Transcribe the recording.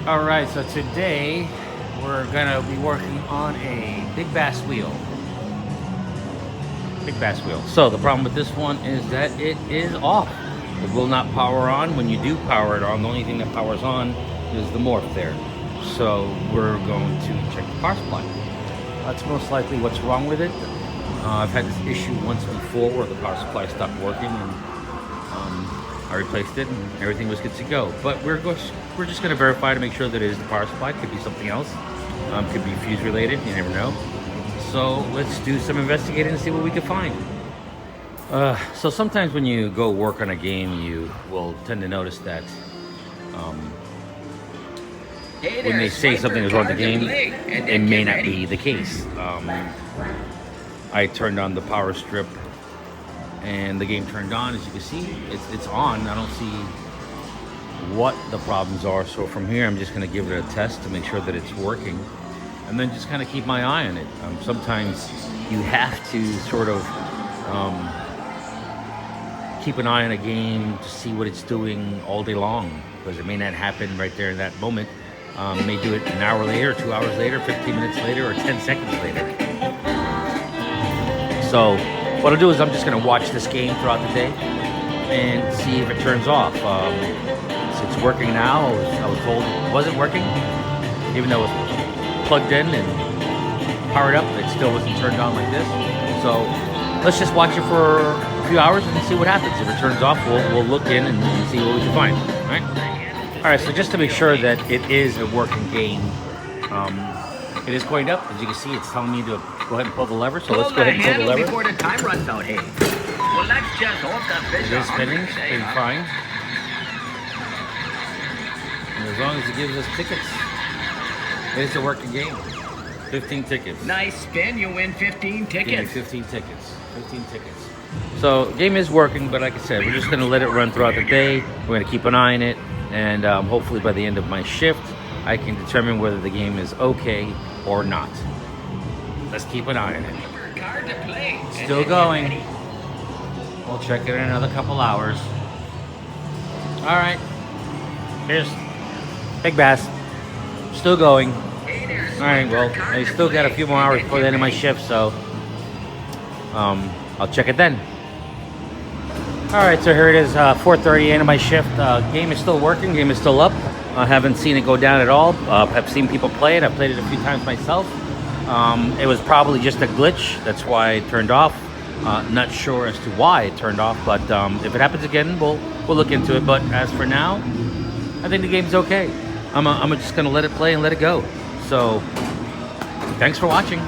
All right, so today we're gonna be working on a big bass wheel. Big bass wheel. So the problem with this one is that it is off. It will not power on. When you do power it on, the only thing that powers on is the morph there. So we're going to check the power supply. That's most likely what's wrong with it. I've had this issue once before where the power supply stopped working, and I replaced it and everything was good to go. But we're just going to verify to make sure that it is the power supply. Could be something else. Could be fuse related. You never know. So let's do some investigating and see what we can find. So sometimes when you go work on a game, you will tend to notice that when they say something is wrong with the game, it may not be the case. I turned on the power strip and the game turned on. As you can see, it's on. I don't see what the problems are. So from here, I'm just going to give it a test to make sure that it's working, and then just kind of keep my eye on it. Sometimes you have to sort of keep an eye on a game to see what it's doing all day long, because it may not happen right there in that moment. It may do it an hour later, 2 hours later, 15 minutes later, or 10 seconds later. So what I'll do is I'm just going to watch this game throughout the day and see if it turns off. It's working now. I was told it wasn't working, even though it was plugged in and powered up. It still wasn't turned on like this. So let's just watch it for a few hours and see what happens. If it turns off, we'll look in and see what we can find. All right. So just to make sure that it is a working game, it is coiled up. As you can see, it's telling me to go ahead and pull the lever. So let's go ahead and pull the lever. Before the time runs out, hey. Well, let's just hope the fish It is spinning, spinning fine. And as long as it gives us tickets, it's a working game. 15 tickets. Nice spin, you win 15 Give me tickets. 15 tickets. 15 tickets. So the game is working, but like I said, we're just going to let it run throughout the day. We're going to keep an eye on it, and hopefully by the end of my shift, I can determine whether the game is okay or not. Let's keep an eye on it. Card to play. Still going. We'll check it in another couple hours. All right. Here's big bass. Still going. All right. Well, I still got a few more hours before the end of my shift, so I'll check it then. All right. So here it is, 4:30, end of my shift. Game is still working. Game is still up. I haven't seen it go down at all. I've seen people play it. I've played it a few times myself. It was probably just a glitch. That's why it turned off. Not sure as to why it turned off, but if it happens again, we'll look into it. But as for now, I think the game's okay. I'm just gonna let it play and let it go. So, thanks for watching.